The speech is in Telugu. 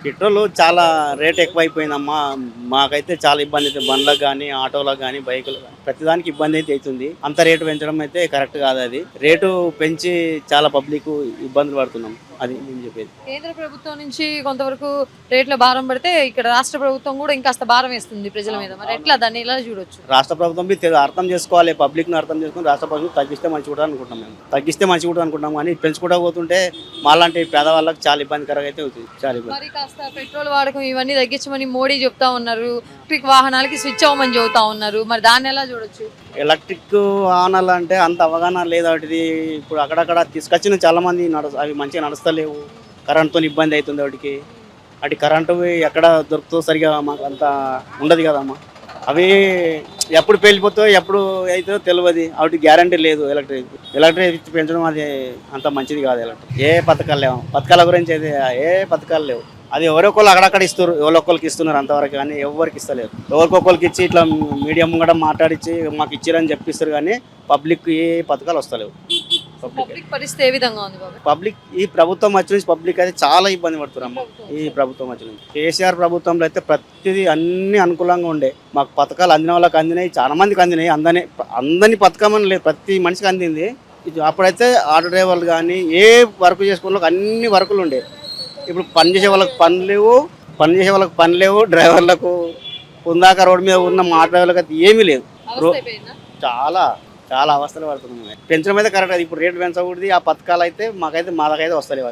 పెట్రోల్ చాలా రేట్ ఎక్కువైపోయిందమ్మా. మాకైతే చాలా ఇబ్బంది అవుతుంది. బండ్లకు కానీ, ఆటోలకు కానీ, బైకులకు కానీ ప్రతిదానికి ఇబ్బంది అయితే అవుతుంది. అంత రేటు పెంచడం అయితే కరెక్ట్ కాదు. అది రేటు పెంచి చాలా పబ్లిక్ ఇబ్బందులు పడుతున్నాం. అది నేను చెప్పేది. కేంద్ర ప్రభుత్వం నుంచి కొంతవరకు రేట్ల భారం పడితే ఇక్కడ రాష్ట్ర ప్రభుత్వం కూడా ఇంకాస్త భారం వేస్తుంది ప్రజల మీద. మరి ఎట్లా దాన్ని ఎలా చూడొచ్చు? రాష్ట్ర ప్రభుత్వం అర్థం చేసుకోవాలి. పబ్లిక్ను అర్థం చేసుకుని రాష్ట్ర ప్రభుత్వం తగ్గిస్తే మంచి కూడా అనుకుంటాం. మేము తగ్గిస్తే మంచి కూడా అనుకుంటాం. కానీ పెంచుకుంటూ పోతుంటే మాలాంటి పేదవాళ్ళకి చాలా ఇబ్బందికరంగా అయితే అవుతుంది. చాలా ఇబ్బంది. మరి కాస్త పెట్రోల్ వాడకం ఇవన్నీ తగ్గించమని మోడీ చెప్తా ఉన్నారు. ఎలక్ట్రిక్ వాహనాలకి స్విచ్ అవ్వమని చెబుతా ఉన్నారు. మరి దాన్ని ఎలా చూడొచ్చు? ఎలక్ట్రిక్ వాహనాలు అంటే అంత అవగాహన లేదు. వాటిది ఇప్పుడు అక్కడక్కడ తీసుకొచ్చిన చాలా మంది అవి మంచిగా నడుస్తలేవు. కరెంట్తో ఇబ్బంది అవుతుంది వాటికి. అటు కరెంటు ఎక్కడ దొరుకుతుందో సరిగా మాకు అంత ఉండదు కదమ్మా. అవి ఎప్పుడు పేలిపోతాయో ఎప్పుడు అవుతుందో తెలియదు. వాటి గ్యారంటీ లేదు. ఎలక్ట్రిక్ పెంచడం అది అంత మంచిది కాదు. ఏ పథకాలు లేవు. పథకాల గురించి అయితే ఏ పథకాలు లేవు. అది ఎవరొకళ్ళు అక్కడక్కడ ఇస్తారు. ఎవరొక్కరికి ఇస్తున్నారు అంతవరకు. కానీ ఎవరికి ఇస్తలేరు. ఎవరికొకరికి ఇచ్చి ఇట్లా మీడియా ముంగట మాట్లాడించి మాకు ఇచ్చిరని చెప్పిస్తారు. కానీ పబ్లిక్ ఏ పథకాలు వస్తలేవు. పబ్లిక్ పరిస్థితి ఏ విధంగా ఉంది బాబు? పబ్లిక్ ఈ ప్రభుత్వం వచ్చి నుంచి పబ్లిక్ అయితే చాలా ఇబ్బంది పడుతున్నాం. ఈ ప్రభుత్వం వచ్చి నుంచి కేసీఆర్ ప్రభుత్వంలో అయితే ప్రతిదీ అన్ని అనుకూలంగా ఉండే. మాకు పథకాలు అందిన వాళ్ళకి అందినాయి, చాలా మందికి అందినాయి. అందరినీ పథకమని లేదు, ప్రతి మనిషికి అందింది. ఇది అప్పుడైతే ఆటో డ్రైవర్లు కానీ ఏ వర్క్ చేసుకున్న వాళ్ళకి అన్ని వర్కులు ఉండే. ఇప్పుడు పని చేసే వాళ్ళకి పని లేవు. డ్రైవర్లకు ఉందాక రోడ్డు మీద ఉన్న మా డ్రైవర్లకు అయితే ఏమీ లేదు. చాలా చాలా అవస్థలు పడుతున్నాం. పెంచడం అయితే కరెక్ట్. ఇప్పుడు రేటు పెంచకూడదు. ఆ పథకాలు అయితే మా దాకైతే వస్తలేవు.